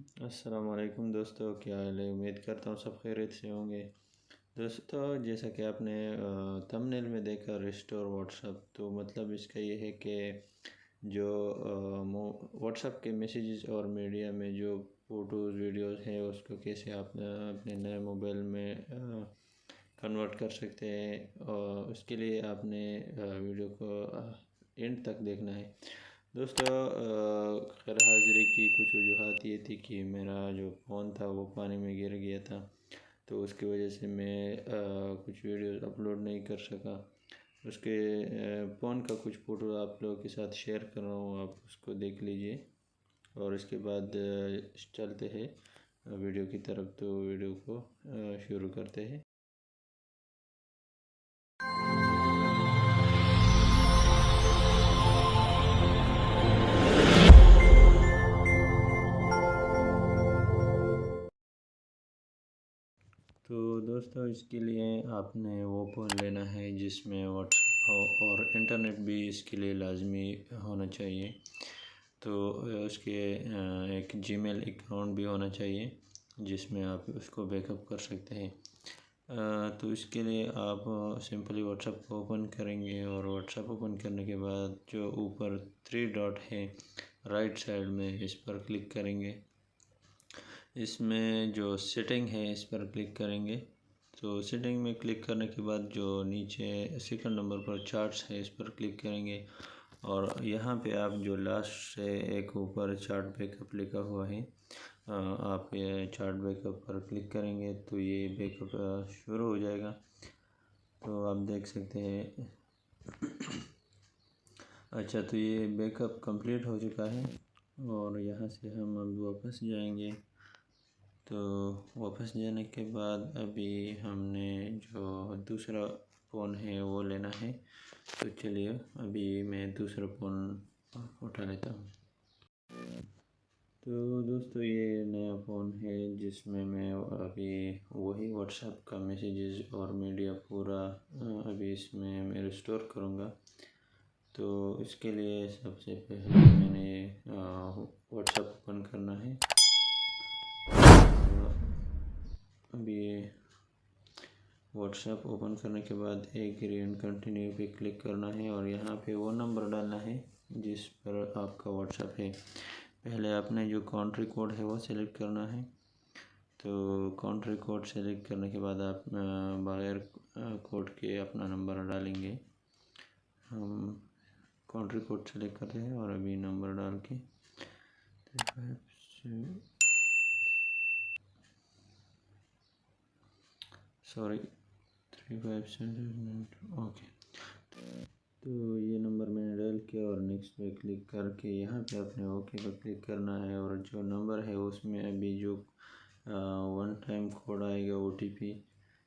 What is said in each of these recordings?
अस्सलाम वालेकुम दोस्तों, क्या हाल है। उम्मीद करता हूँ सब खैरियत से होंगे। दोस्तों, जैसा कि आपने थंबनेल में देखा रिस्टोर व्हाट्सअप, तो मतलब इसका ये है कि जो व्हाट्सअप के मैसेजेस और मीडिया में जो फ़ोटोज़ वीडियोस है उसको कैसे आप अपने नए मोबाइल में कन्वर्ट कर सकते हैं। और उसके लिए आपने वीडियो को एंड तक देखना है। दोस्तों, खैर हाजिरी की कुछ वजूहत ये थी कि मेरा जो फ़ोन था वो पानी में गिर गया था, तो उसकी वजह से मैं कुछ वीडियोस अपलोड नहीं कर सका। उसके फ़ोन का कुछ फ़ोटो आप लोगों के साथ शेयर कर रहा हूँ, आप उसको देख लीजिए और इसके बाद चलते हैं वीडियो की तरफ। तो वीडियो को शुरू करते हैं। तो दोस्तों, इसके लिए आपने वो फ़ोन लेना है जिसमें व्हाट्सएप हो और इंटरनेट भी इसके लिए लाजमी होना चाहिए। तो उसके एक जीमेल अकाउंट भी होना चाहिए जिसमें आप उसको बैकअप कर सकते हैं। तो इसके लिए आप सिंपली व्हाट्सएप को ओपन करेंगे और व्हाट्सएप ओपन करने के बाद जो ऊपर 3 डॉट है राइट साइड में, इस पर क्लिक करेंगे। इसमें जो सेटिंग है इस पर क्लिक करेंगे। तो सेटिंग में क्लिक करने के बाद जो नीचे सेकंड नंबर पर चार्ट्स है इस पर क्लिक करेंगे और यहाँ पे आप जो लास्ट से एक ऊपर चार्ट बैकअप लिखा हुआ है, आप ये चार्ट बैकअप पर क्लिक करेंगे तो ये बैकअप शुरू हो जाएगा। तो आप देख सकते हैं। अच्छा, तो ये बैकअप कंप्लीट हो चुका है और यहाँ से हम अब वापस जाएंगे। तो वापस जाने के बाद अभी हमने जो दूसरा फ़ोन है वो लेना है। तो चलिए अभी मैं दूसरा फ़ोन उठा लेता हूँ। तो दोस्तों, ये नया फ़ोन है जिसमें मैं अभी वही व्हाट्सएप का मैसेजेस और मीडिया पूरा अभी इसमें मैं रिस्टोर करूँगा। तो इसके लिए सबसे पहले मैंने व्हाट्सएप ओपन करना है। अभी व्हाट्सएप ओपन करने के बाद एग्री एंड कंटिन्यू पे क्लिक करना है और यहाँ पे वो नंबर डालना है जिस पर आपका व्हाट्सएप है। पहले आपने जो कंट्री कोड है वो सिलेक्ट करना है। तो कंट्री कोड सेलेक्ट करने के बाद आप बगैर कोड के अपना नंबर डालेंगे। हम कंट्री कोड सेलेक्ट करते हैं और अभी नंबर डाल के 357 ओके। तो ये नंबर मैंने डायल किया और नेक्स्ट पे क्लिक करके यहाँ पे अपने ओके पर क्लिक करना है और जो नंबर है उसमें अभी जो 1 टाइम कोड आएगा OTP,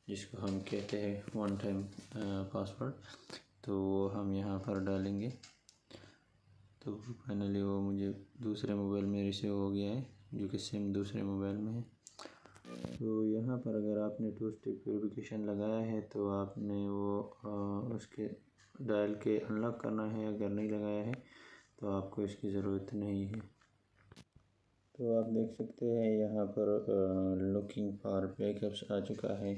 जिसको हम कहते हैं 1 टाइम पासवर्ड, तो वो हम यहाँ पर डालेंगे। तो फाइनली वो मुझे दूसरे मोबाइल में रिसीव हो गया है जो कि सिम दूसरे मोबाइल में है। तो यहाँ पर अगर आपने 2 स्टेप वेरिफिकेशन लगाया है तो आपने वो उसके डायल के अनलॉक करना है। अगर नहीं लगाया है तो आपको इसकी ज़रूरत नहीं है। तो आप देख सकते हैं यहाँ पर लुकिंग फॉर बैकअप्स आ चुका है।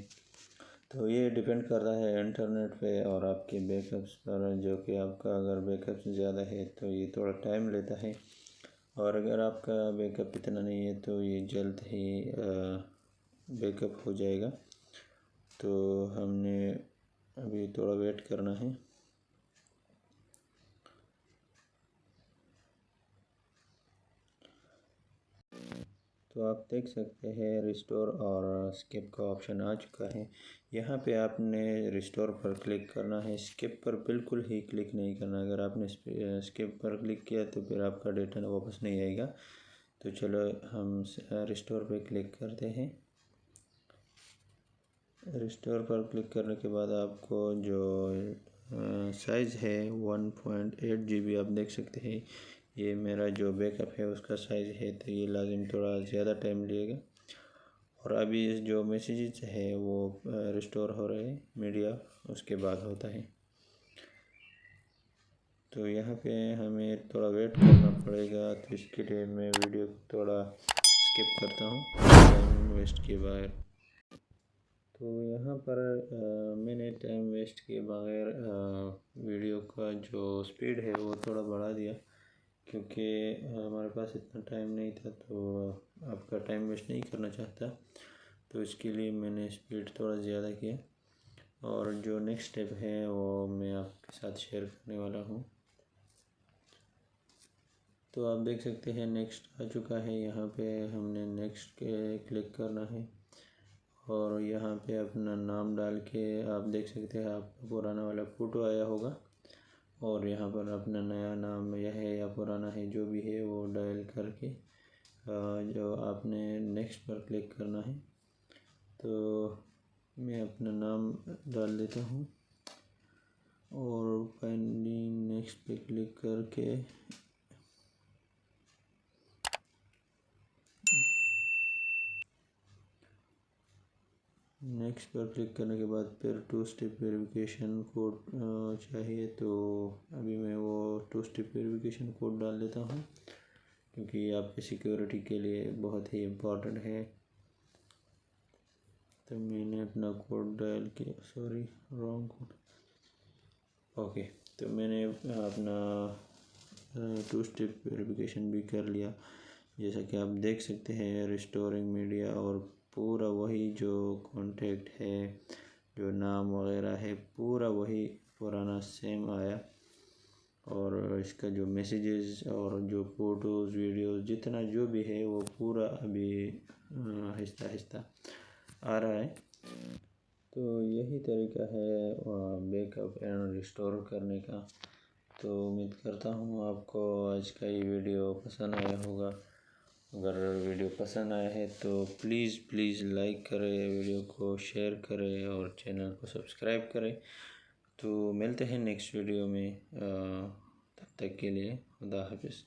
तो ये डिपेंड करता है इंटरनेट पे और आपके बैकअप्स पर, जो कि आपका अगर बैकअप्स ज़्यादा है तो ये थोड़ा टाइम लेता है और अगर आपका बैकअप इतना नहीं है तो ये जल्द ही बैकअप हो जाएगा। तो हमने अभी थोड़ा वेट करना है। तो आप देख सकते हैं रिस्टोर और स्किप का ऑप्शन आ चुका है। यहाँ पे आपने रिस्टोर पर क्लिक करना है, स्किप पर बिल्कुल ही क्लिक नहीं करना। अगर आपने स्किप पर क्लिक किया तो फिर आपका डेटा वापस नहीं आएगा। तो चलो हम रिस्टोर पे क्लिक करते हैं। रिस्टोर पर क्लिक करने के बाद आपको जो साइज़ है 1.8 GB आप देख सकते हैं। ये मेरा जो बैकअप है उसका साइज़ है, तो ये लाजिम थोड़ा ज़्यादा टाइम लगेगा। और अभी जो मैसेजेस है वो रिस्टोर हो रहे हैं, मीडिया उसके बाद होता है। तो यहाँ पे हमें थोड़ा वेट करना पड़ेगा। तो इसके लिए मैं वीडियो को थोड़ा स्किप करता हूँ टाइम वेस्ट किए बगैर। तो यहाँ पर मैंने टाइम वेस्ट किए बगैर वीडियो का जो स्पीड है वो थोड़ा बढ़ा दिया, क्योंकि हमारे पास इतना टाइम नहीं था, तो आपका टाइम वेस्ट नहीं करना चाहता, तो इसके लिए मैंने स्पीड थोड़ा ज़्यादा किया। और जो नेक्स्ट स्टेप है वो मैं आपके साथ शेयर करने वाला हूँ। तो आप देख सकते हैं नेक्स्ट आ चुका है। यहाँ पे हमने नेक्स्ट के क्लिक करना है और यहाँ पे अपना नाम डाल के आप देख सकते हैं आपका पुराना वाला फ़ोटो आया होगा, और यहाँ पर अपना नया नाम यह है या पुराना है जो भी है वो डायल करके जो आपने नेक्स्ट पर क्लिक करना है। तो मैं अपना नाम डाल देता हूँ और फाइनली नेक्स्ट पे क्लिक करके नेक्स्ट पर क्लिक करने के बाद फिर 2 स्टेप वेरिफिकेशन कोड चाहिए, तो अभी मैं वो 2 स्टेप वेरिफिकेशन कोड डाल देता हूँ, क्योंकि आपके सिक्योरिटी के लिए बहुत ही इम्पोर्टेंट है। तो मैंने अपना कोड डायल किया, सॉरी रॉन्ग कोड, ओके। तो मैंने अपना 2 स्टेप वेरिफिकेशन भी कर लिया। जैसा कि आप देख सकते हैं रिस्टोरिंग मीडिया, और पूरा वही जो कॉन्टैक्ट है, जो नाम वगैरह है, पूरा वही पुराना सेम आया। और इसका जो मैसेजेस और जो फ़ोटोज़ वीडियोज़ जितना जो भी है वो पूरा अभी आहिस्ता आहिस्ता आ रहा है। तो यही तरीका है बैकअप एंड रिस्टोर करने का। तो उम्मीद करता हूँ आपको आज का ये वीडियो पसंद आया होगा। अगर वीडियो पसंद आया है तो प्लीज़ लाइक करें, वीडियो को शेयर करें और चैनल को सब्सक्राइब करें। तो मिलते हैं नेक्स्ट वीडियो में, तब तक के लिए खुदा हाफिज़।